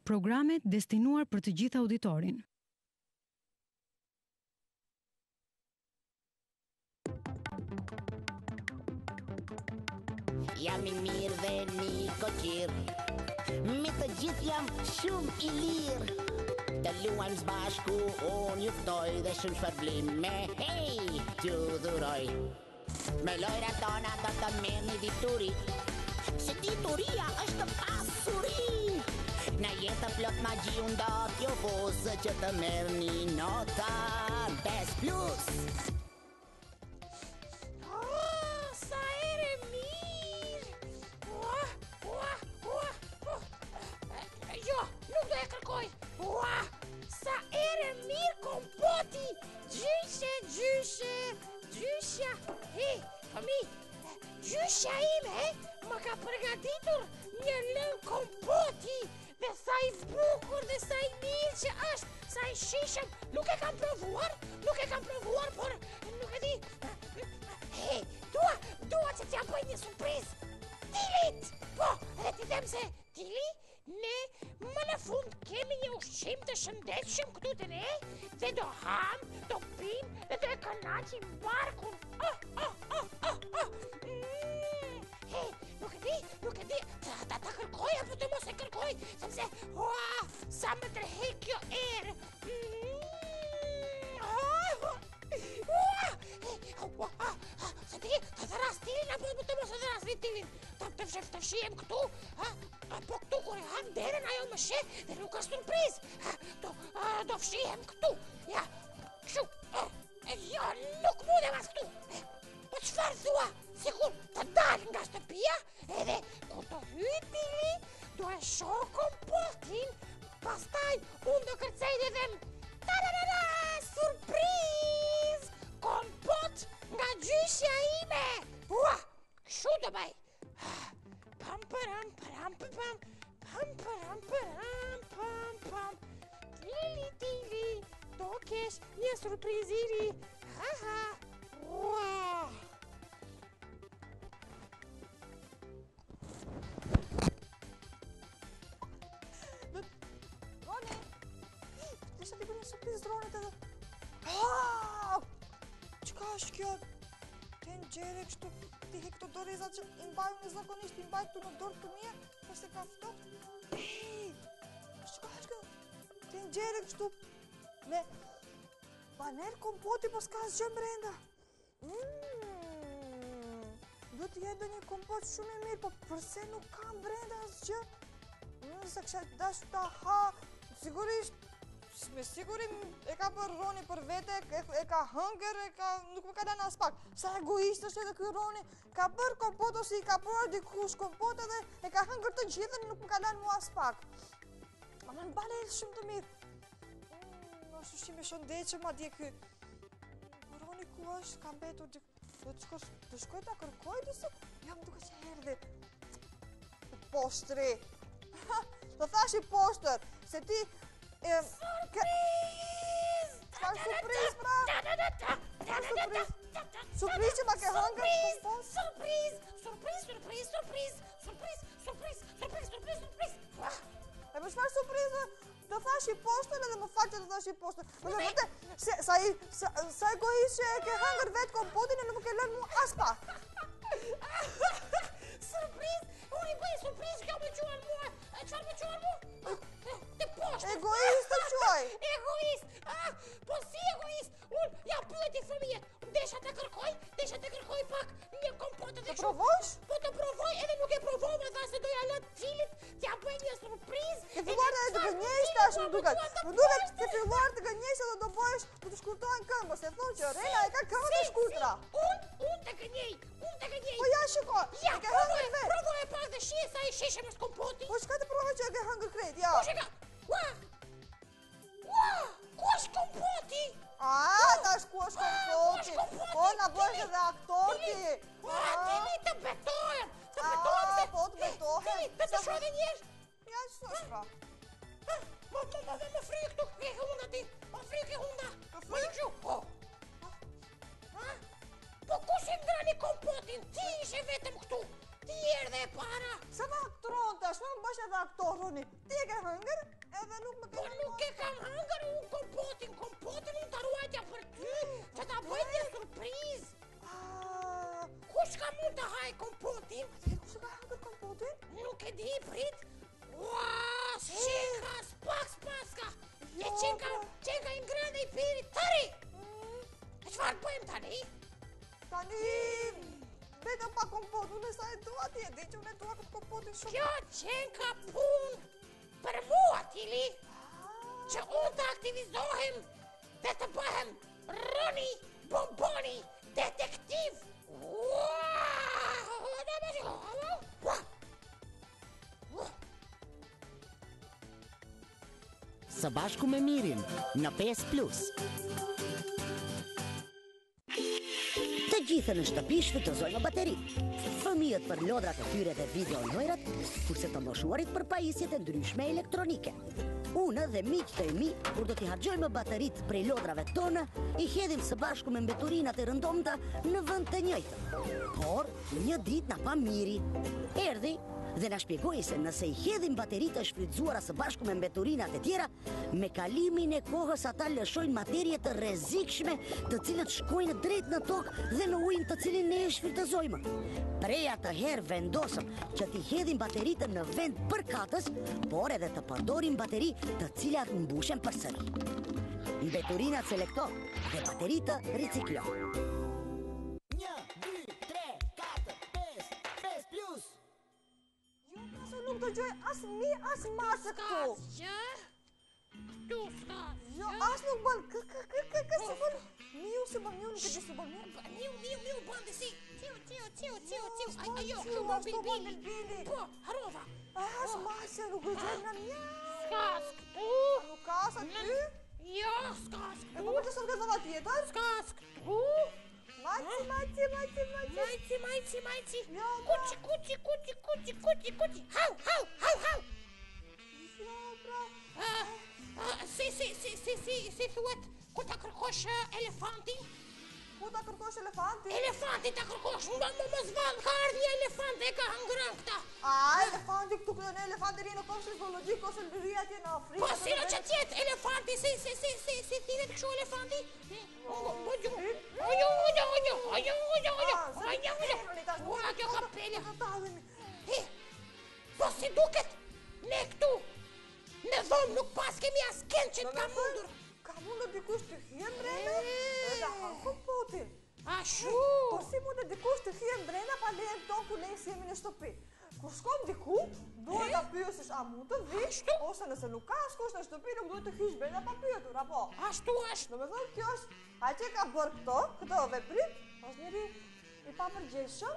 Programe destinuar për të gjithë auditorin. Jam I mirë dhe një koqirë, me të gjithë jam shumë I lirë. Të luajmë zbashku, unë ju ftoj dhe shumë shpërblime, hej, t'ju dhuroj. Me lojrat tona do të merr një dituri, se dituria është pasuri. Në jetë plot magji unë do t'ju fusë që të merr një nota 5+. Sa ere mirë kompoti, gjysha, fëmi, gjysha ime, më ka përgatitur një lëng kompoti, dhe sa I bukur dhe sa I mirë që është, sa I shishëm, nuk e kam provuar, por nuk e di, dua që t'ja bëj një surprizë, Tilit, po, edhe ti them se Tili, ne më në fund kemi një ushqim të shëndetshëm këtu te ne dhe do ham, do pim dhe do e kënaqim barkun. Hej, nuk e di, ta kërkoj apo të mos e kërkoj, sepse sa më tërheq kjo erë. Se ti, ta dhëras Tilin apo të mos e dhëras Tilin? Të fshihem këtu, po këtu kur e han derën ajo më sheh dhe nuk ka surprizë. Do fshihem këtu, ja, kështu, jo, nuk mundem as këtu. Po çfarë thua? Sikur të dal nga shtëpia, edhe kur të hyj Tili, do e shoh kompotin, pastaj unë do kërcej dhe them, tararara, surprizë, kompot nga gjyshja ime. Kështu do bëj. Pam param param pam pam param param pam pam. Tili, do kesh një surpriziri. Roni, desha t'i bërë një surprizë Ronit edhe. Çka është kjo? Gjere kështu ti he këto dorezat që I mbaju në zakonisht I mbaj këtu në dorë të mija përse ka fëtot. Çka është kjo? Ti gjere kështu me baner kompoti po s'ka asgjë brenda. Do të jetë një kompot shumë I mirë, po përse nuk ka brenda asgjë? Se kisha dashur ta ha, sigurisht me sigurim e ka për Roni për vete, e ka hëngër, nuk më ka dalë as pak. Sa egoist është edhe ky Roni, ka bërë kompot ose I ka bërë dikush kompot edhe e ka hëngër të gjithën, nuk më ka dalë mua as pak. Ama në bale shumë të mirë. Është ushqim I shëndetshëm madje ky. Roni ku është? Ka mbetur do të shkoj ta kërkoj disa? Jam duke që erdhi. Poshtri. Do thash I poshtër, se ti Surprizë! Çfarë surprizë pra? Surprizë që ma ke hëngër kompot? Surprizë! E për çfarë surprizë? Do thash I poshtër edhe më fal që do thash I poshtër. Sa egoist që e ke hëngër vetë kompotin e nuk më ke lënë mua as pak. Surprizë? Unë I bëj surprizë kjo më quan mua. Çfarë më quan mua? Egoist të quaj! Egoist! Po si egoist? Unë ja pyeti fëmijët, desha të kërkoj pak një kompot edhe Të provojsh? Po të provoj edhe nuk e provova, tha se doja lë Tilit, t'ja bëj një surprizë. Ke filluar edhe të gënjesh tash më duket. Më duket ke filluar të gënjesh edhe do bëhesh do të shkurtohen këmbët, se thonë që Rena e ka këmbët e shkurtra. Unë të gënjej. Po ja shiko. Ja, provoj pak dhe shije sa I sheshëm është kompoti. Po çka të provoj që e ke hëngër krejt, ja. Po shika. Ku është kompoti? Tash ku është kompoti? Po na bësh edhe aktor ti. Tili të betohem. Po të betohem. Tili, të shoh edhe njerëz. Ja, ç'është pra? Më frikë këtu, ke hunda ti. Më frikë hunda. Më kështu. Po kush I ndrani kompotin? Ti ishe vetëm këtu. Ti erdhe e para. Sa më aktron tash, më bësh edhe aktor Roni. Ti e ke hëngër? kam hëngër unë kompotin unë të ruajtja për ty, që ta bëjt një surpriz. Kush ka mund të haj kompotin? Kush ka hëngër kompotin? Nuk e di, prit. Ua, qenka, spaska. E qenka im grande i piri, tëri. E qëfar bëjmë tani? Tani, vetëm pa kompot, unë e sa e dua ti, e di që unë e dua këtë kompotin shumë. Kjo qenka pun për mua, Tili, që unë të aktivizohem dhe të bëhem Roni Bomboni detektiv. Së bashku me Mirin në 5+. Të gjithë në shtëpi shfrytëzojnë bateri. Fëmijët për lodrat e tyre dhe videolojrat, kurse të moshuarit për pajisjet e ndryshme elektronike. Unë dhe miqtë e mi, kur do t'i hargjojmë baterit prej lodrave tona, i hedhim së bashku me mbeturinat e rëndomta në vend të njëjtën. Por, një ditë na pa Miri. Erdhi dhe na shpjegoi se nëse i hedhim baterit e shfrytzuara së bashku me mbeturinat e tjera, me kalimin e kohës ata lëshojnë materje të rrezikshme, të cilët shkojnë drejt në tokë dhe në ujin të cilin ne e shfrytëzojmë. Prej atë herë vendosëm që t'i hedhim bateritën në vend përkatës, por edhe të përdorim bateri të cilat mbushen përsëri. Mbeturinat selekto dhe bateritë riciklo. 1, 2, 3, 4, 5+. Nuk të gjoj as mi, as masë këtu. Tu s'ka. Jo, as nuk bën si bën. Miu si bën, miu nuk e di si bën. Miu bën dhe si. Tiu. Ajo, Miu bën bën bili. bili. Po, harova. As masë nuk e gjoj në mja. S'ka s'ktu. Nuk ka sa ty? Jo, s'ka E s'ktu. po që s'ka dhava tjetër? S'ka s'ktu. Majci. Jo, Kuci. Hau. Jo, pra. Si thuet, ku ta kërkosh elefantin? Ku ta kërkosh elefantin? Elefantin ta kërkosh, mos vallë, ka ardhë një elefant e ka hëngrën këta. Elefanti këtu këtë në elefanteri në komshë zoologjik ose në lëri atje në Afrikë. Po, si në që tjetë elefanti, si thiret këshu elefanti? Kjo ka pele. Po, si duket, ne këtu, në dhomë nuk pas kemi asken që t'ka mundur. Ka mundur dikush të hjem brenda? Edhe ha kompotin. Ashu. Po si mundur dikush të hjem brenda pa lejen tonë ku ne si jemi në shtëpi? Kur shkom diku, duhet ta pyesësh a mund të vish, ose nëse nuk ka askush në shtëpi, nuk duhet të hysh brenda pa pyetur, apo? Ashtu është. Domethënë kjo është, ai që ka bërë këto veprim, është njëri i papërgjegjshëm.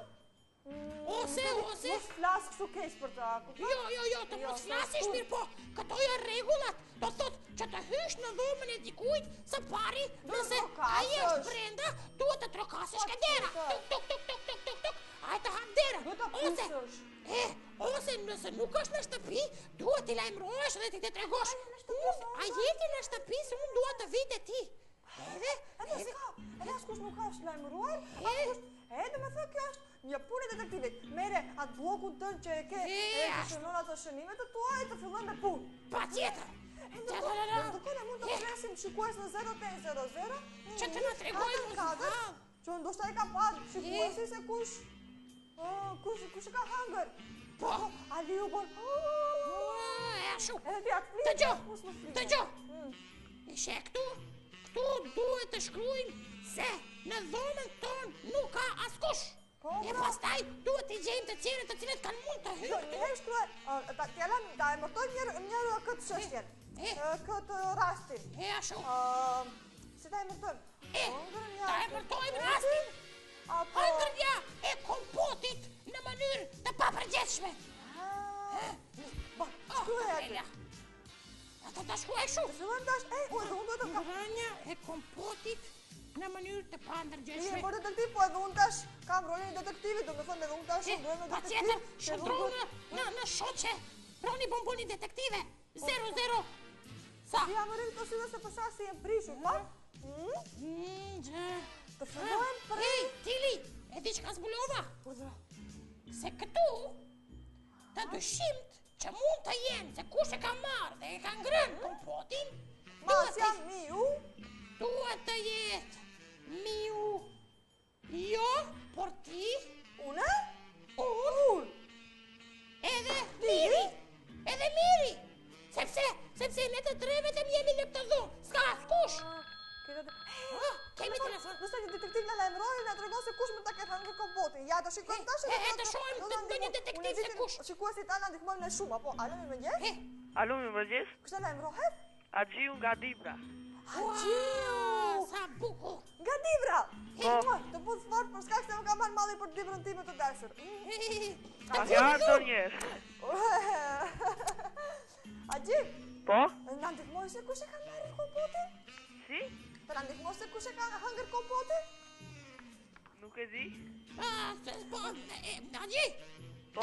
Ose. Mos flas kështu keq për ta, kupton? Jo, të mos flasish mirë, po, këto janë rregullat. Do thot që të hysh në dhomën e dikujt, së pari, nëse ai është brenda, duhet të trokasesh ka dera. Tuk. Ai të hap derën. Ose nëse nuk është në shtëpi, duhet t'i lajmërohesh dhe t'i tregosh. A jeti në shtëpi se unë dua të vit e ti. Edhe askush nuk ka është lajmëruar, edhe me thë kjo është një punë e detektivit. Mere atë blokun tënë që e ke e të shënon ato shënimet të tua e të fillon me punë. Pa tjetër. Ndërkohë mund të presim shikues në 0800 që të në tregoj muzikal. Që ndoshta e ka parë shikuesi se kush e ka hangër. Po. Aliu bon. E ashu. Edhe ti atë flitë. Dëgjo. Ishe këtu duhet të shkruajmë se në dhomën tonë nuk ka askush. E pastaj duhet t'i gjejmë të tjerë të cilët kanë mund të hyrë. Ne shkruaj, ta emërtojmë njërë këtë çështjen, këtë rastin. E ashu. Si ta emërtojmë? Ta emërtojmë rastin hëngërja e kompotit në mënyrë të papërgjeshme. Shkruaj atë. Ata ta shkruaj shu. Hëngërja e kompotit në mënyrë të pandërgjeshme. Po detektiv, po edhe unë tash kam rolin e detektivit, do me thënë edhe unë tash në detektiv. Pa tjetër, shëndronë në shoqe, Roni Bomboni detektive, 00. Sa? Ja më rritë të si dhe se përsa si jem prishur, pa? Të fillojmë për... Ej, Tili, e di që ka zbulova? Se këtu, të dyshimt që mund të jenë se kush e ka marrë dhe e ka ngrënë kompotin, Masja miu. Duhet të jetë miu. Jo, por ti. Une? Unë. Edhe miri. Edhe miri. Sepse ne të tre vetëm jemi në këtë dhunë. S'ka askush. Kemi telefon. Nëse një detektiv në lajmërojë, na tregon se kush mund ta ketë hëngur kompotin. Ja, të shikojmë tash. Të shohim ndonjë detektiv se kush. Shikuesit tanë na ndihmojnë në shumë, apo alo mirëmëngjes? Alo, mirëmëngjes. Kush lajmërohet? Haxhiu nga Dibra. Haxhiu! Sa bukur. Nga Dibra. Po. Të put fort për shkak se më ka marrë malli për Dibrën time të dashur. A ke ardhur ndonjëherë? Haxhi, Po? na ndihmoj se kush e ka marrë kompotin? Si? Të na ndihmoj se kush e ka hëngër kompotin? Nuk e di. Haxhi. Po?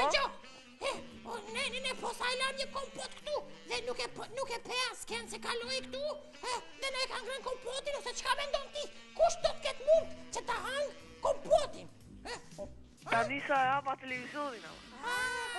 Ne po sa e lam një kompot këtu dhe nuk e pe asken se kaloi këtu dhe ne e ka ngrënë kompotin ose çka mendon ti? Kush do të ketë mund që ta hang kompotin? Tani sa e hapa televizorin ama.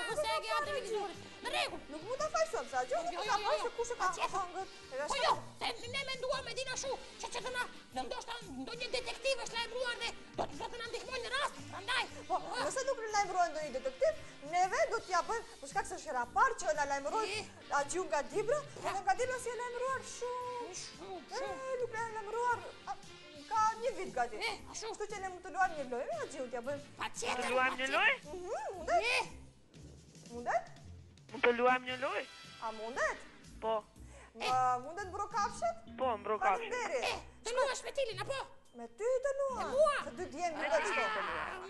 Po se e ke hap televizorin. Në rregull. Nuk mund ta faj sot, sa gjë, nuk ka pas se kush e ka hëngër. Po jo, se ne menduam me dina shu që të na ndoshta ndonjë detektiv është lajmëruar dhe do të na ndihmojnë në rast, prandaj. Po, nëse nuk lajmërojnë ndonjë detektiv, neve do t'ja bëjmë, për shkak se është hera parë që na lajmëroi Haxhiu nga Dibra, edhe nga Dibra si e lajmëruar shumë. Nuk e lajmëruar ka një vit gati. Kështu që ne mund të luajmë një lojë me Haxhiu, t'ja bëjmë. Patjetër. Të luajmë një lojë? Mundet? Mundet? Mund të luajmë një lojë? A mundet? Po. Mundet mbrokafshet? Po, mbrokafshet. Faleminderit. Të luash me Tilin apo? Me ty të luaj. Me mua? Të dy djemë nuk e çdo.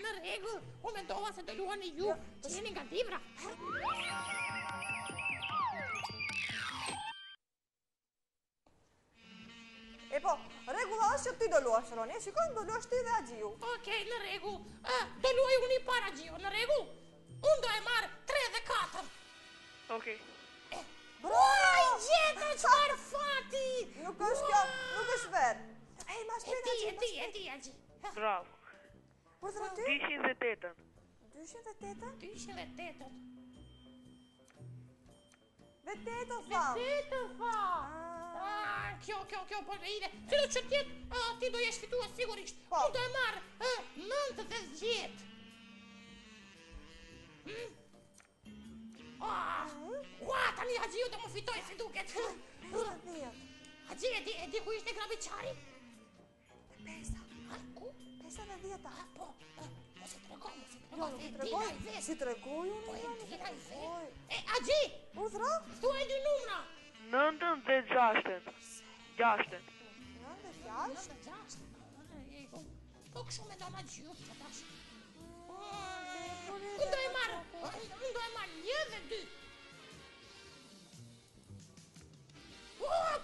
Në rregull. Unë mendova se do luani ju, që jeni nga Dibra. E po, rregulla është që ti do luash, Roni. Shikojmë do luash ti dhe Haxhiu. Okej, në rregull. Do luaj unë i para Haxhiu, në rregull? Unë do e marr 3 dhe 4. Okej. Oj, gjeta çfarë fati! Nuk është kjo, nuk është ver. Ej, ma shpejt E di, Haxhi. Bravo. Por thua ty? 208. 208? 208. Vetë tha. Vetë tha. Kjo po me ide. Që do që tjetë, ti do jesh fituar sigurisht. Unë do e marrë 90. Tani Haxhiu do më fitoj si duket. 50. Haxhi, e di ku ishte grabiçari? Pesa. Ku? 50. Po si tregoj, Jo, nuk i tregoj. Si tregoj unë? Po e dina i Oj. Haxhi, Urdhra? thuaj dy numra. 9 dhe 6. 6. 96? 96. Po kështu me do Haxhiu, që tash. Unë do e marrë 1 dhe 2.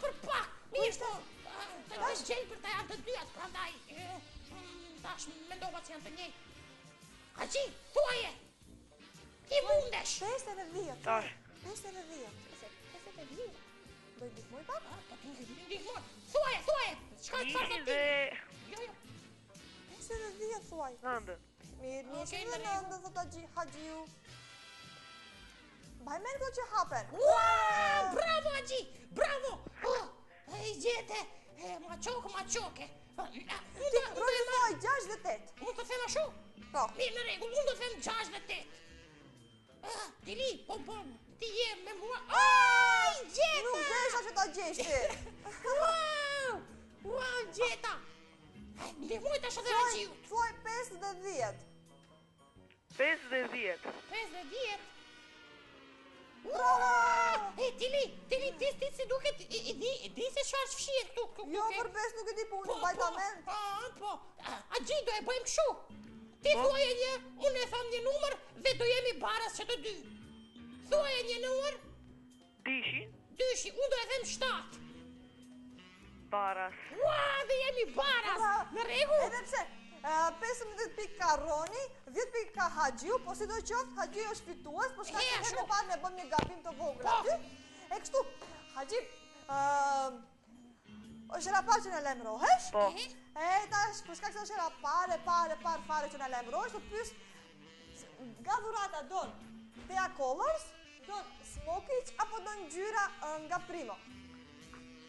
Për pak, mirë po. Të në gjejnë për të janë të dyat, prandaj. Tash mendova që janë të njëjtë. Haxhi, thuaje. Ti mundesh. 50. Tash. 50. 50. Do i ndihmoj pak? Po ti ndihmoj. Thuaje. Çfarë Një thot ti? dhe Jo. 50 thuaj. 9. Mirë, Okej, njëshin dhe në rregull. 9 thot Haxhiu. Baj merë që hapen. Bravo Haxhi, bravo. Ai gjete, ma qoke. Ti Roni thoj 6 dhe 8. Unë të them ashtu? Po. Mirë, në rregull, unë do them 6 dhe 8. Tili, po, ti je me mua. Ai, gjeta! Nuk desha që ta gjesh ti. Wow, gjeta. Ndihmoj tash edhe Haxhiu. Thuaj 5 dhe 10. 5 dhe 10. 5 dhe 10. Bravo! Tili, ti si duket, i di se çfarë fshihet këtu. Jo, për 5 nuk e di, po unë bajtament. Po, Haxhi, do e bëjmë kështu. Ti thuaje një, unë e tham një numër dhe do jemi baras që të dy. Thuaje një numër, dyshi, unë do e them 7. Baras. Dhe jemi baras, në rregull? Edhe pse, 15 pikë ka Roni, 10 pikë ka Haxhiu, po si do qoftë, Haxhiu është fitues, po shka që herë parë ne bëm një gabim të vogël aty. E kështu, Haxhi, është hera parë që në lajmërohesh? Po. E tash, për shkak se është hera parë fare që në lajmërohesh, të pyes nga dhurata don Thea Colors, don Smokic apo don ngjyra nga Primo?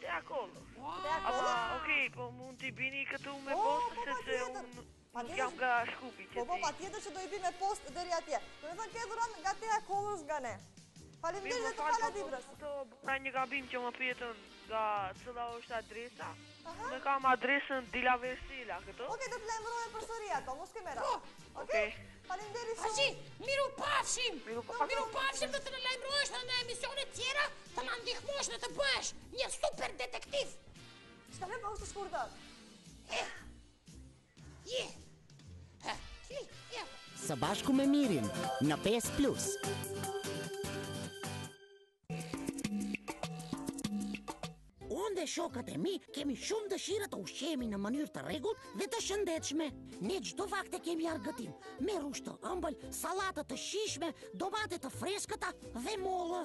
Te akollo. Akollo? Okej, po mund t'i bini këtu me post, se unë jam nga Shkupi që Po, patjetër që do i bi me post deri atje. Do me thënë ke dhuron nga Te Akollos nga ne. Faleminderit dhe të faladibrës. Pra një gabim që më pyetën nga cila është adresa. Me kam adresën Dila Versila, këto. Okej, do të lajmërojmë përsëri ato, mos ke merak. Okej. Faleminderit Haxhi, shumë. miru pafshim! Miru pafshim. Miru pafshim dhe të në lajmërohesh në emisione tjera, të në ndihmosh në të bësh një super detektiv. Shka me pa është të shkurtër. Së bashku me Mirin në 5+. Unë dhe shokat e mi kemi shumë dëshirë të ushqemi në mënyrë të rregullt dhe të shëndetshme. Ne çdo vakte kemi argëtim, me rushtë të ëmbël, sallata të shijshme, domate të freskëta dhe mollë.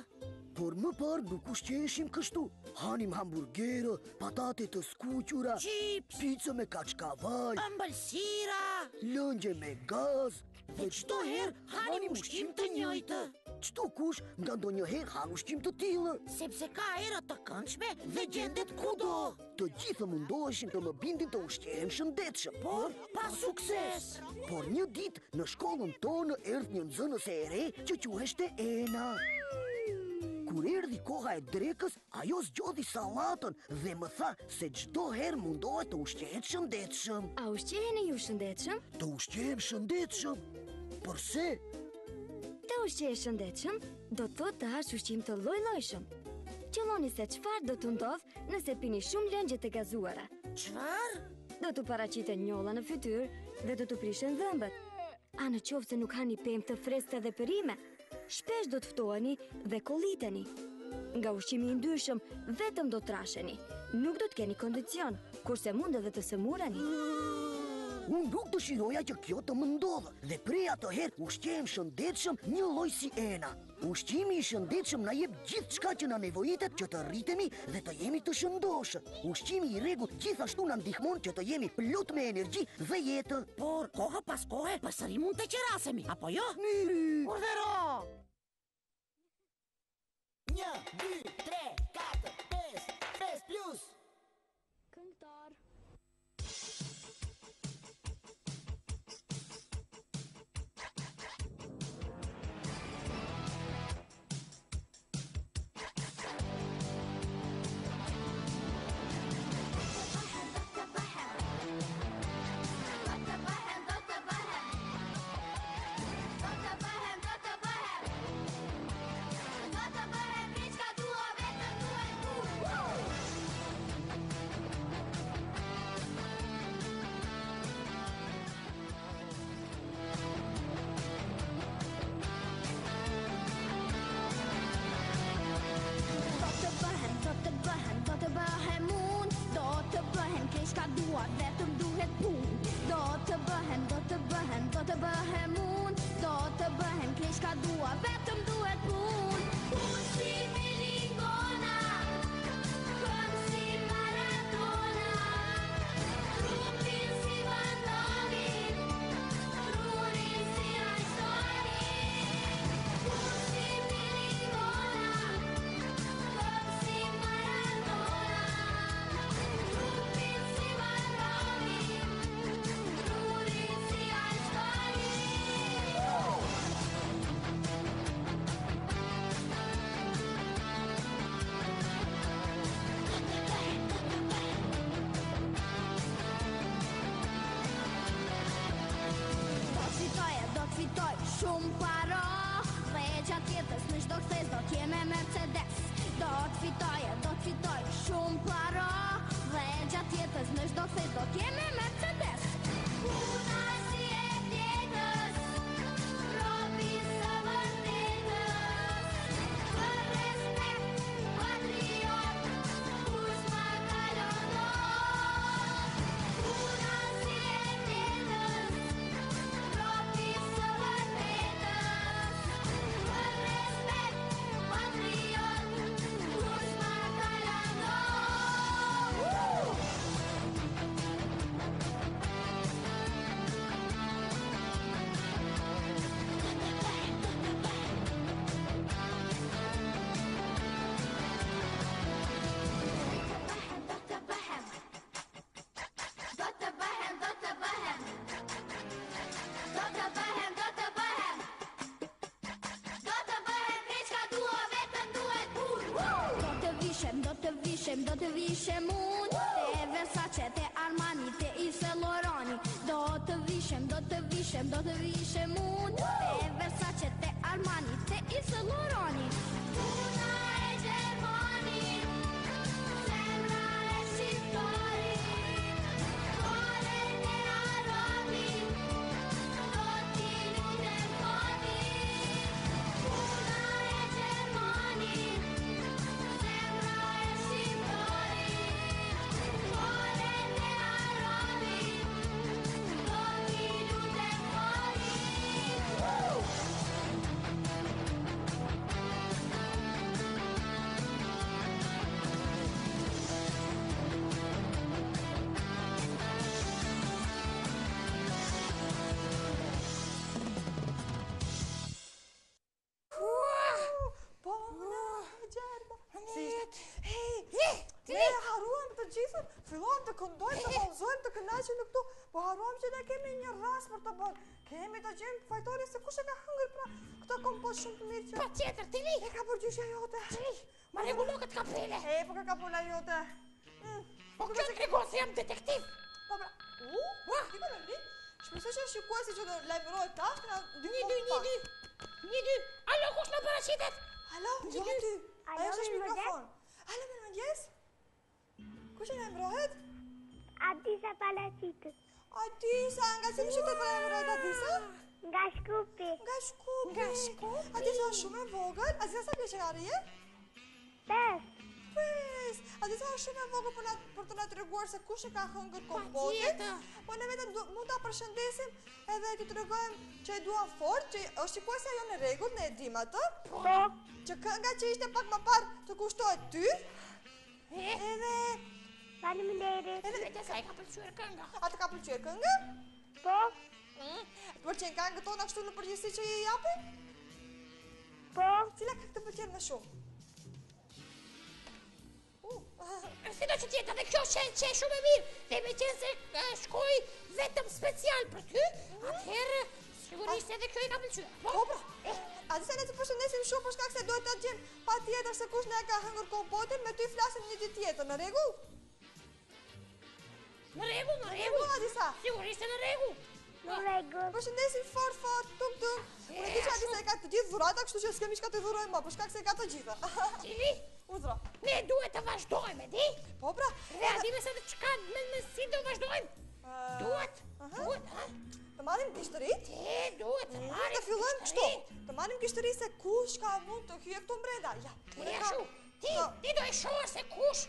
Por më parë nuk ushqeheshim kështu. Hanim hamburgerë, patate të skuqura, Chips, pizza me kaçkaval, ëmbëlsira, lëngje me gaz. dhe çdo herë hanim ushqim të njëjtë. Çdo kush nga ndonjëherë han ushqim të tillë. Sepse ka era të këndshme dhe gjendet kudo. Të gjithë mundoheshin të më bindin të ushqehen shëndetshëm. Por pa sukses. Por një ditë në shkollën tonë erdhi një nxënëse e re që quheshte Ena. Kur erdhi koha e drekës, ajo zgjodhi sallatën dhe më tha se çdo herë mundohet të ushqehet shëndetshëm. A ushqeheni ju shëndetshëm? Të ushqehem shëndetshëm? Përse? Të ushqehesh shëndetshëm do të thotë të hash ushqim të lloj-llojshëm. Qëlloni se çfarë do të ndodh nëse pini shumë lëngje të gazuara. Çfarë? Do t'u paraqiten njolla në fytyrë dhe do t'u prishen dhëmbët. A në qoftë se nuk hani pemë të freskëta dhe perime, shpesh do të ftoheni dhe kolliteni. Nga ushqimi i ndryshëm vetëm do trasheni. Nuk do të keni kondicion, kurse mund edhe të sëmureni. Unë nuk dëshiroja që kjo të më ndodhë dhe prej atëherë ushqehem shëndetshëm një lloj si Ena. Ushqimi i shëndetshëm na jep gjithçka që na nevojitet që të rritemi dhe të jemi të shëndoshëm. Ushqimi i rregullt gjithashtu na ndihmon që të jemi plot me energji dhe jetë. Por kohë pas kohe pësëri mund të qerasemi, apo jo? Miri! Urdhëro! 1, 2, 3, 4, 5, 5+. Këngëtar. Dota Bahem, Bridge ka dua të vishem unë, te Versace, te Armani, te Yves Saint Laurent. Do të vishem unë, te Versace, te Armani, te Yves Saint Laurent. Puna e Gjermani, zemra e shqiptari, kolet e arabi, do t'i lutem fani. Puna e Gjermani, zemra e shqiptari, kolet e arabi, do t'i lutem fani. Ne haruam të gjithën, filluam të këndojmë, të vallëzojmë, të kënaqemi këtu, po haruam që ne kemi një rast për të bërë. Kemi të gjejmë fajtori se kush e ka hëngër pra këtë kompot shumë të mirë që... Patjetër, Tili! E ka përgjyshja jote. Tili, ma rregullo këtë kapele. Po ka kapula jote. Po kjo të tregon se jam detektiv. Po pra, ti ka lëndi? Shpresoj që shikuesi që do lajmërojë tash na Një, dy. Alo, kush na paraqitet? Alo, jo ty. Ajo është mikrofon. Alo, mirëmëngjes. Kush e lajmërohet? Adisa Palacitës. Adisa, nga cili qytet po lajmërohet Adisa? Nga Shkupi. Nga Shkupi. Adisa është shumë e vogël. Adisa sa vjeç je? 5. Adisa është shumë e vogël për të na treguar se kush e ka hëngër kompotin. Po ne vetëm mund ta përshëndesim edhe t'i tregojmë që e duam fort, që është shikuesi ajo në rregull, ne e dim atë. Po. Që kënga që ishte pak më parë të kushtohet ty. Edhe faleminderit. Edhe sa i ka pëlqyer kënga. A të ka pëlqyer kënga? Po. Të pëlqen këngët tona kështu në përgjithësi që i japim? Po. Cila këngë të pëlqen më shumë? Si do që tjetë, dhe kjo që e shumë e mirë, dhe me qenë se shkoj vetëm special për ty, atëherë sigurisht edhe kjo i ka pëlqyer. Po pra, Adisa ne të përshëndesim shumë për shkak se duhet të gjejmë patjetër se kush na e ka hëngër kompotin, me ty flasim një ditë tjetër, në rregull? Në rregull, Adisa. Sigurisht e në rregull. Në rregull. Përshëndesim fort, tuk. Unë di që Adisa e ka të gjithë dhurata, kështu që s'kemi çka të dhurojmë më, për shkak se e ka të gjitha. Cili? Udhra. Ne duhet të vazhdojmë, di? Po pra. Dhe a di me se të çka me si do vazhdojmë? Duhet, ha? Të marrim gishtërit? Duhet të marrim. Të fillojmë kështu. Të marrim gishtëri se kush ka mund të hyjë këtu brenda. Ja. Ti do e shohësh se kush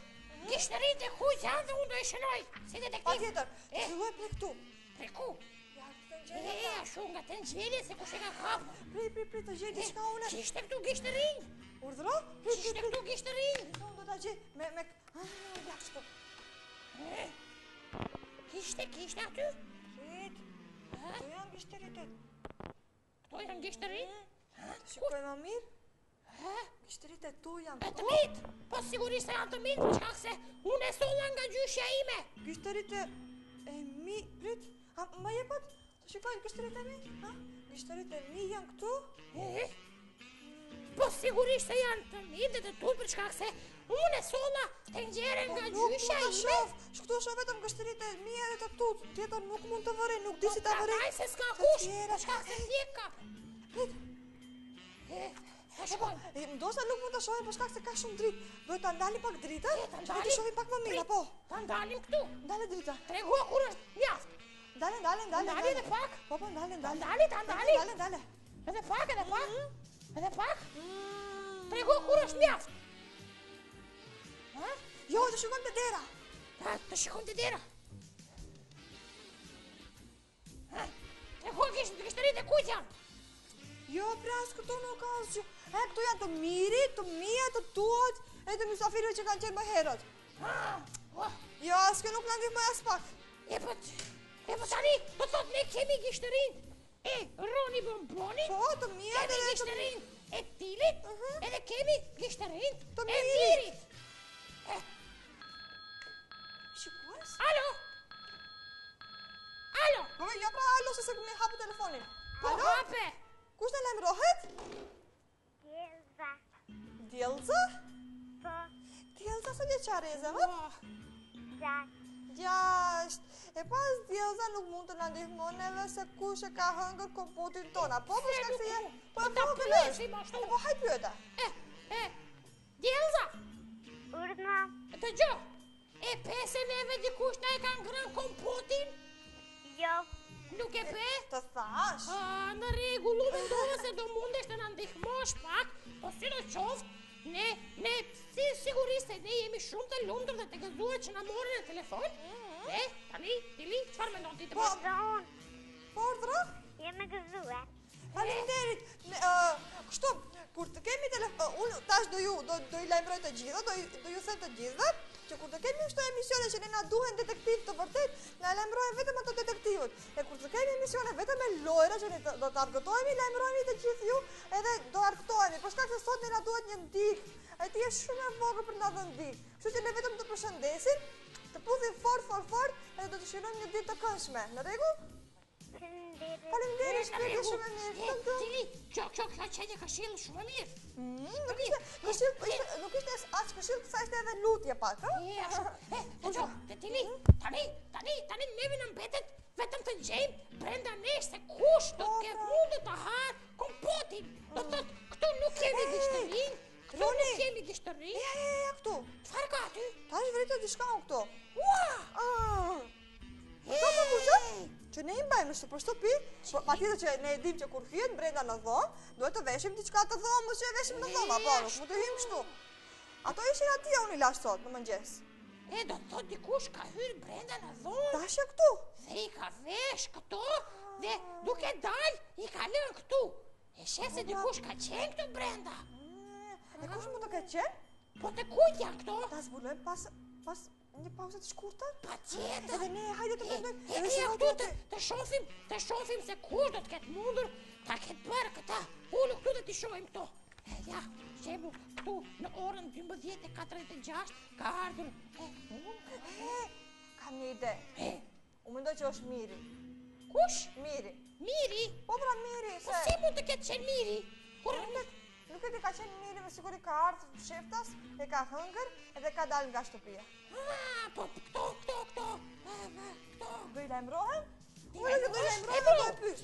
gishtërit e kujt janë dhe unë do e shënoj si detektiv. Patjetër. Filloj prej këtu. Prej ku? Ashtu nga të nxjelje se kush e ka kapur. Prej të gjej diçka unë. Kishte këtu gishtërin. Urdhro? Kishte këtu gishtërin. Unë do ta gjej me ja kështu. Kishte aty? Këto janë gishtërit. Këto janë gishtërit? Shikoj më mirë. Gishtërit e tu janë. E të mitë? Po sigurisht se janë të mitë, për shkak se unë e solla nga gjyshja ime. Gishtërit e mi, prit. Më jepët? Të shikojnë gishtërit e mi? Gishtërit e mi janë këtu? Po sigurisht se janë të mitë dhe të tu, për shkak se unë e solla të ngjeren nga gjyshja ime. Këtu shoh vetëm gishtërit e mi edhe të tu. Tjetër nuk mund të vërej, nuk di si ta vërej. Ai se s'ka kush, për shkak se ndjek kapën. Ndoshta nuk mund ta shohim për shkak se ka shumë dritë. Duhet ta ndalim pak dritën, që të shohim pak më mirë, apo? Ta ndalim këtu. Ndale drita. Trego kur është mjaft. Ndale. Ndali edhe pak. Po, ndale. Ndali. Edhe pak. Trego kur është mjaft. Jo, të shikojmë te dera. Të shikojmë te dera. Trego gishtërit e kujt janë? Jo, pras, këtu nuk ka asgjë. Këtu janë të mirit, të mia, të tuat, e të mysafirëve që kanë qenë më herët. Jo, s'ke nuk na ndihmoj as pak. E po tani, do thot ne kemi gishtërin e Roni Bombonit. Po, të mia dhe gishtërin e Tilit, edhe kemi gishtërin e Mirit. Shikues? Alo? Jo, pra, alo, se me hapu telefonin. Po, hape. Kush në lajmërohet? Djelza. Djelza? Po. Djelza, sa vjeçare je zemër? 6. E pas Djelza nuk mund të na ndihmon neve se kush e ka hëngër kompotin tona. Po për shkak se je po e vogël është. Po hajt pyeta. Djelza, Urdhna. dëgjoj. E pe se neve dikush na e ka ngrënë kompotin? Jo. Nuk e pe? Të thash. Në rregull, unë mendova se do mundesh të na ndihmosh pak, po sidoqoftë, ne si sigurisht se ne jemi shumë të lumtur dhe të gëzuar që na morën në telefon. Tani, Tili, çfarë mendon ti të bësh? Dhe unë. Po urdhra? Jam e gëzuar. Faleminderit. Kështu, kur të kemi telefon, unë tash do i lajmëroj të gjitha, do ju them të gjitha që kur të kemi këto emisione që ne na duhen detektiv të vërtet, na lajmërojnë vetëm ato detektivët. E kur të kemi emisione vetëm me lojra që ne do të argëtohemi, lajmërojmë të gjithë ju, edhe do argëtohemi, për shkak se sot ne na duhet një ndikë. Ai ti është shumë e vogël për na dhënë ndikë. Kështu që ne vetëm të përshëndesim, të puthim fort, edhe do të shirojmë një ditë të këndshme. Në rregull? Faleminderit, shpirti shumë e mirë. Tili, kjo qenje ka këshill shumë e mirë. Nuk ishte as këshill, sa ishte edhe lutje pak, Tili, tani neve në mbetet vetëm të gjejmë brenda nesh se kush do të ketë mundë të harë kompotin. Do të thotë, këtu nuk kemi gishtërinë. Këtu nuk kemi gishtërinë. Ja, këtu. Çfarë ka aty? Tash vritë diçka këtu. Ua! Këto më kushtet? Që ne i mbajmë në shtëpi, patjetër që ne e dim që kur hyet brenda në dhomë, duhet të veshim diçka të dhomës që e veshim në dhomë, apo nuk mund të hyjmë kështu. Ato ishin atje unë i lash sot në mëngjes. Do të thotë dikush ka hyrë brenda në dhomë. Tash e këtu. Dhe i ka vesh këto dhe duke dalë i ka lënë këtu. E sheh se dikush ka qenë këtu brenda. E kush mund të ketë qenë? Po të kujt janë këto? Ta zbulojmë pas një pauzë të shkurtër? Patjetër. Edhe ne hajde të mendojmë. Edhe këtu të shohim se kush do të ketë mundur ta ketë bërë këta. Ulu këtu dhe t'i shohim këto. Ja, shebu, këtu në orën 12:46 ka ardhur. Kam një ide. Unë mendoj që është Miri. Kush? Miri. Miri? Po pra Miri, Po si mund të ketë qenë Miri? Nuk e di ka qenë Miri, me siguri ka ardhur sheftas, e ka hëngër edhe ka dalë nga shtëpia. Po këto. Do i lajmërohem? Unë do i lajmërohem, do e pyes.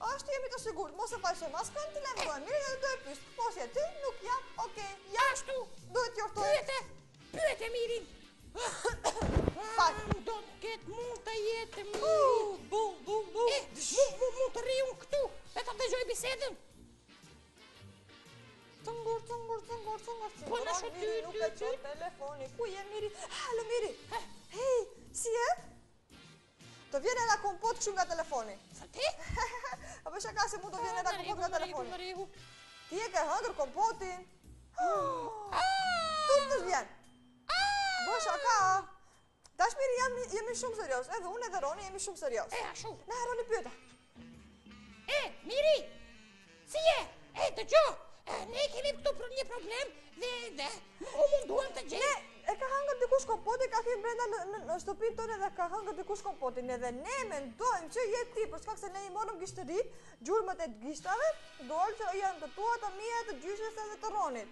Ashtu jemi të sigurt, mos e faqem askënd të lajmërohem. Miri do e pyes. Po si ti? Nuk jam. Okej, ja ashtu. Duhet t'ju urtoj. Pyete Mirin. Do të ketë mund të jetë Miri. Mund të rri unë këtu, e ta dëgjoj bisedën. Tungur. Po në shoty nuk e çon telefoni. Ku je Miri? Alo Miri. Hej, si je? Të vjen edhe kompot kështu nga telefoni. Sa ti? Apo shaka se mund të vjen edhe kompot nga telefoni. Në rregull. Ti e ke hëngër kompotin. Tu të vjen. Bo shaka. Tash Miri jemi shumë serioz. Edhe unë edhe Roni jemi shumë serioz. Ashtu. Na Roni pyeta. Miri. Si je? Dëgjoj. Ne kemi këtu për një problem dhe u munduam të gjejmë. Ne e ka hëngër dikush kompotin, ka hyrë brenda në shtëpinë tonë dhe ka hëngër dikush kompotin. Edhe ne mendojmë që je ti, për shkak se ne i morëm gishtëri, gjurmët e gishtave, dorë që janë të tua, të mia, të gjyshes edhe të Ronit.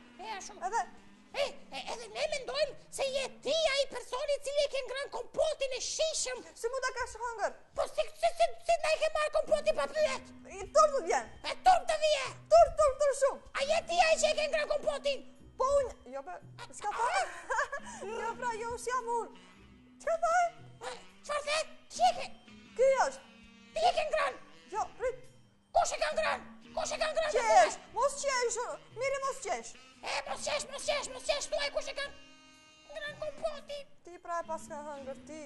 Edhe ne mendojmë se je ti ai personi i cili e ke ngrënë kompotin e shishëm. Si mund ta kesh hëngër? Po si na e ke marrë kompotin pa pyet? I turp të vjen. Turp të vjen. Turp shumë. A je ti ai që e ke ngrënë kompotin? Po unë, jo be, s'ka thaj? Jo pra, jo s'jam unë. Çka thaj? Çfarë the? Ti e ke? Ky është. Ti e ke ngrënë? Jo, prit. Kush e ka ngrënë? Qesh, mos qesh, Miri mos qesh. Mos qesh, thuaj kush e ka ngrënë kompotin. Ti pra e pas ka hëngër ti.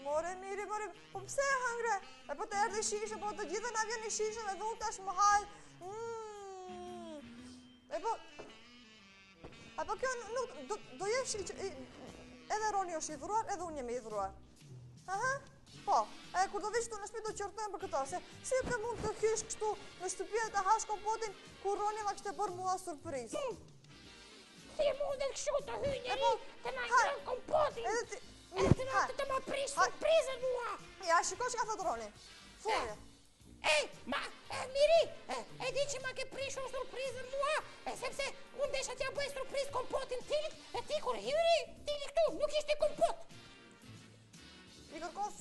More Miri, po pse e hëngre? E po të erdhi shishë, po të gjithë na vjen i shishën edhe unë tash më haj. Apo kjo nuk do jesh edhe Roni është i dhuruar, edhe unë jemi i dhuruar. Po, kur do vish këtu në shtëpi do qortojmë për këtë, se si ke mund të hysh kështu në shtëpi të hash kompotin kur Roni ma kishte bërë mua surprizë. Si mundet kështu të hyj njëri të na ngrënë kompotin? Edhe të ma prish surprizën mua. Ja, shiko që ka thot Roni. Thuaje. Miri, e di që ma ke prishur surprizën mua, sepse unë desha t'ja bëj surprizë kompotin tilit, e ti kur hyri, dili këtu, nuk ishte kompot. I kërkon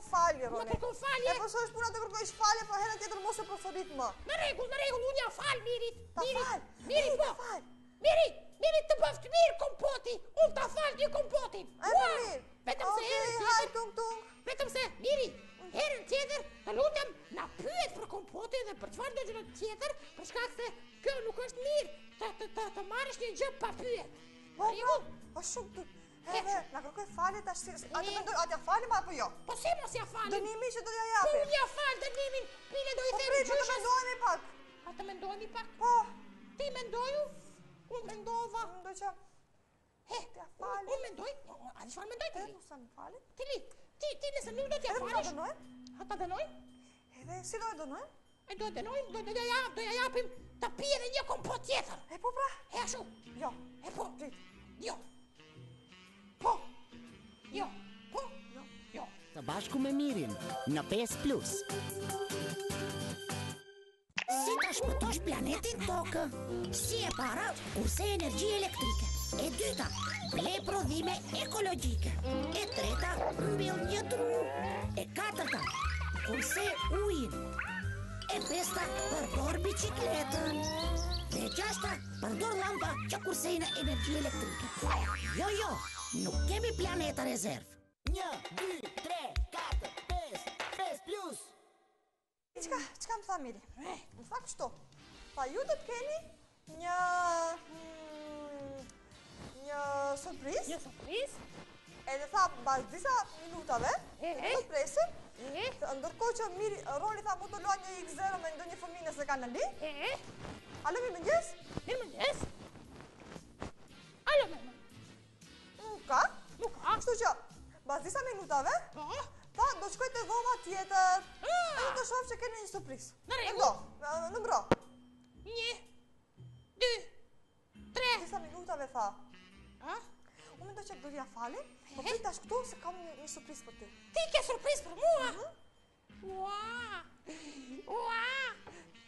falje, Roni. Më kërkon falje. E përso është puna të kërkojsh falje, po herën tjetër mos e përfërit më. Në rregull, unë ja fal Mirit. Ta fal. Miri, po. Miri të bëft mirë kompoti. Unë ta fal ti kompotin. E më mirë. Vetëm se herën hajt tung. Vetëm se, Miri, herën tjetër, të lutem, na pyet për kompotin dhe për çfarë do gjë tjetër, për shkak se kjo nuk është mirë të marrësh një gjë pa pyet. Po, është shumë të... Edhe, na kërkoj falje tash, atë ja falim apo jo? Po si mos ja falim? Dënimi që do ja japim. Po ja fal dënimin, pile do i them gjyshës. Po të mendojmë pak. A të mendojmë pak? Po. Ti mendoju? Unë mendova. Mendoj që... T'ja falim. Unë mendoj? A di çfarë mendoj ti? Nuk sa më falim. Ti nëse nuk do t'ja falish. A ta dënojmë? Edhe, si do e dënojmë? E do e dënojmë, do ja japim të pi edhe një kompot tjetër. E po pra? E ashtu. Jo. E po. Jo. Së bashku me Mirin, në 5+. Si ta shpëtosh planetin Tokë? Si e para, kurse energji elektrike. E dyta, ble prodhime ekologjike. E treta, mbill një tru. E katërta, kurse ujin. E pesta, përdor bicikletën. Dhe gjashta, përdor lampa që kursejnë energji elektrike. Jo, nuk kemi planeta rezervë. 1, 2, 3, 4, 5+. Qka më tha Miri? Më tha kështu. Pa ju do të keni një surpriz. Një surpriz? Edhe tha, bas disa minutave, të presim, ndërkohë që Roni tha mu të luaj një X0 me ndonjë fëmijë nëse ka në li. Alo, mirëmëngjes? Mirëmëngjes? Alo, mirëmëngjes? Nuk ka? Kështu që, bas disa minutave, ta do shkoj të dhoma tjetër. E do të shoh që keni një surpriz. Në rregull. Në mbro. 1, 2, 3. Disa minutave tha. Unë mendoj që do t'ja falim, po prit tash këtu se kam një surpriz për ty. Ti ke surpriz për mua? Ua!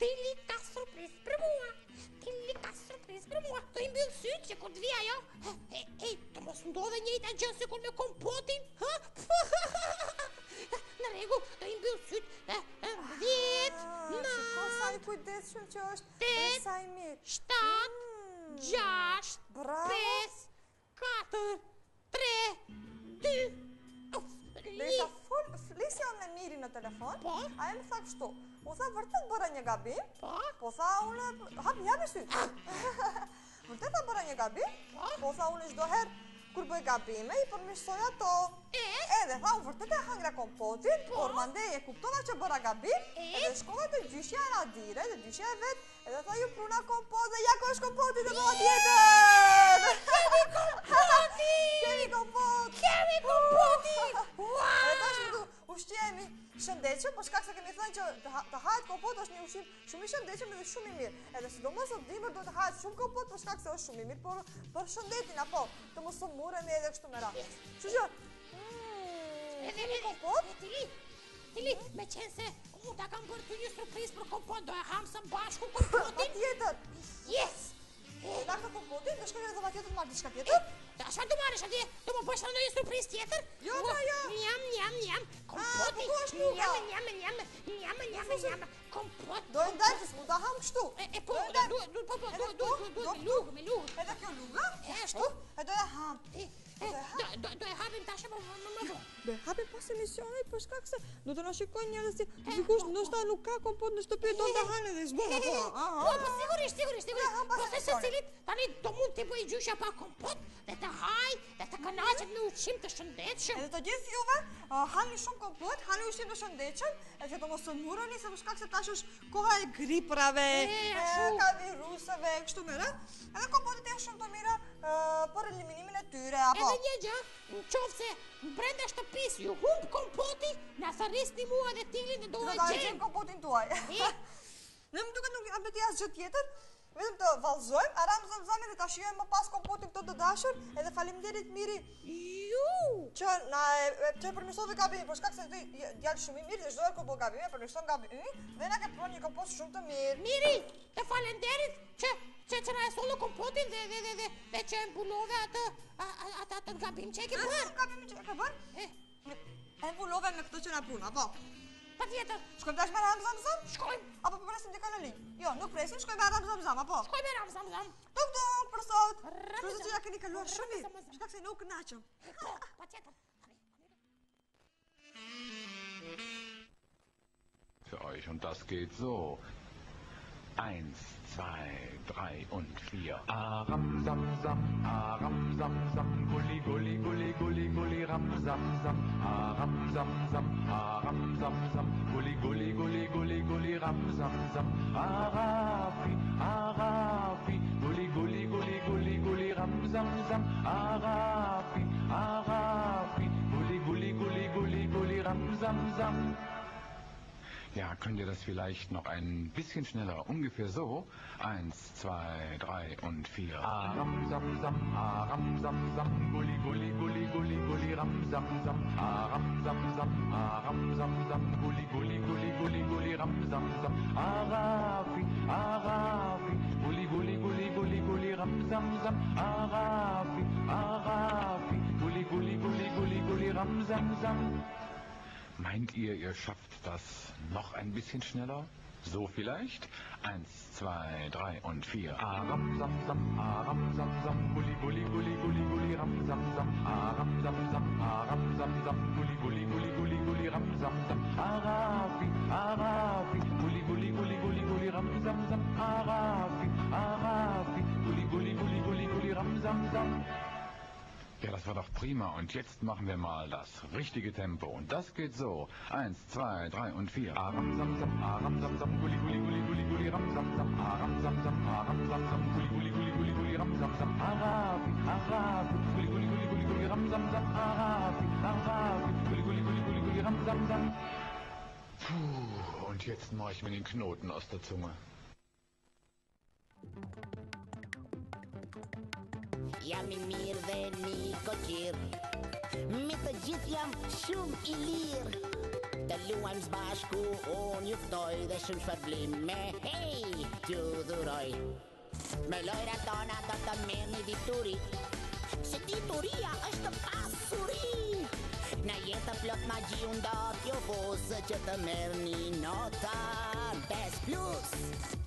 Tili ka surpriz për mua. Do i mbyll syt që kur të vi ajo. Ej, të mos ndodhe njëjta gjë si kur me kompotin. Në rregull, do i mbyll syt. 10, 9, sa i kujdesshëm që është. 8, sa i mirë. 7, 6, 5, 4, 3, 2. Lesa flisja me Mirin në telefon, ajo më tha kështu. U tha vërtet bëra një gabim, po tha unë japi syt. Vërtet tha bëra një gabim, po tha unë çdo herë kur bëj gabime i përmirësoj ato. Edhe tha unë vërtet e hangra kompotin, por mandej e kuptova që bëra gabim, edhe shkova te gjyshja e Nadire, dhe gjyshja e vet, edhe tha ju pruna kompot dhe ja ku është kompoti të bëva tjetër. Kemi kompoti! Edhe tash më du ushqemi shëndetshëm, por shkak se kemi thënë që të hahet kompot është një ushqim shumë i shëndetshëm dhe shumë i mirë. Edhe sidomos sot dimër do të hahet shumë kompot për shkak se është shumë i mirë, por për shëndetin apo të mos u muremi edhe kështu me radhë. Kështu që Edhe kompot? Tili, me qenë se unë ta kam bërë ty një surpriz për kompot, do e hamsëm bashku kompotin. Patjetër. Yes! Da ka kompotin, do shkoj edhe dhoma tjetër të marrë diçka tjetër? Çfarë do marrësh atje? Do më bësh ndonjë surprizë tjetër? Jo. Njam. Kompoti. Njam. Kompot. Do e ndaj se s'mu ta ham kështu. Do me lugë. Edhe kjo luga? Ashtu. E do e ham. Do e hapim tash më vonë. Do e hapim pas emisionit për shkak se do të na shikojnë njerëz si dikush ndoshta nuk ka kompot në shtëpi do ta hanë dhe zbon apo. Po sigurisht. Po se secilit tani do mund të bëj gjysha pa kompot dhe të haj dhe të kënaqet me ushqim të shëndetshëm. Edhe të gjithë juve hani shumë kompot, hani ushqim të shëndetshëm, edhe të mos u muroni se për shkak se tash është koha e griprave, ka viruseve, kështu me radhë. Edhe kompotet janë shumë të mira për eliminimin e tyre apo. Edhe një gjë, nëse brenda shtëpisë ju humb kompoti, na tharrisni mua dhe Tilin dhe do e gjejmë kompotin tuaj. Ne më duket nuk abeti asgjë tjetër. Vetëm të vallëzojmë, aram zëmzëmi dhe ta shijojmë më pas kompotin këto të dashur, edhe faleminderit Miri. Që na e përmirësove gabimin, për shkak se ti djalë shumë i mirë dhe çdo herë kur bëj gabime, përmirëson gabimin dhe na ka pronë një kompot shumë të mirë. Miri, të faleminderit që që na e sollu kompotin dhe që mbulove atë gabim që e ke bërë. Gabim që e ke bërë? E mbulove me këtë që na puna, po. Patjetër. Shkojmë tash me ram zam zam? Shkojmë. Apo po presim dikë në linjë? Jo, nuk presim, shkojmë me ram zam zam, apo? Shkojmë me ram zam zam. Tuk për sot. Shpresoj që ja keni kaluar shumë mirë. Shkak se nuk kënaqem. Po, patjetër. Für euch und das geht so. 1, 2, 3 und 4. Aram sam sam, aram sam sam, gulli gulli gulli gulli gulli ram sam sam, aram sam sam, aram sam sam, gulli gulli gulli gulli gulli ram sam sam, arafi arafi, gulli gulli gulli gulli gulli ram sam sam, arafi arafi, gulli gulli gulli gulli gulli ram sam sam. Ja, könnt ihr das vielleicht noch ein bisschen schneller? Ungefähr so. 1, 2, 3 und 4. Aram sam sam, aram sam sam, gulli gulli gulli gulli gulli ram sam sam, aram sam sam, aram sam sam, gulli gulli gulli gulli gulli ram sam sam, arafi arafi, gulli gulli gulli gulli gulli ram sam sam, arafi arafi, gulli gulli gulli gulli gulli ram sam sam. Meint ihr schafft das noch ein bisschen schneller? So vielleicht? 1, 2, 3 und 4. Aram sam sam, aram sam sam, gulli gulli gulli gulli gulli ram sam sam, aram sam sam, aram sam sam, gulli gulli gulli gulli gulli ram sam sam, arafi arafi, gulli gulli gulli gulli gulli ram sam sam, arafi arafi, gulli gulli gulli gulli gulli ram sam sam. Ja, das war doch prima. Und jetzt machen wir mal das richtige Tempo. Und das geht so. 1, 2, 3 und 4. Aram sam sam, gulli gulli gulli gulli gulli ram sam sam, aram sam sam, gulli gulli gulli gulli gulli ram sam sam, arafi arafi, gulli gulli gulli gulli gulli ram sam sam, arafi arafi, gulli gulli gulli gulli gulli ram sam sam. Puh, und jetzt mache ich mir den Knoten aus der Zunge. Jam I mirë dhe një koqirë, me të gjithë jam shumë I lirë. Të luajmë së bashku, unë ju ftoj dhe shumë shpërblime, hej, t'ju dhuroj. Me lojra tona do të merë një dituri, se dituria është pasuri. Në jetë plot magji unë do t'ju vusë që të merë një nota 5+.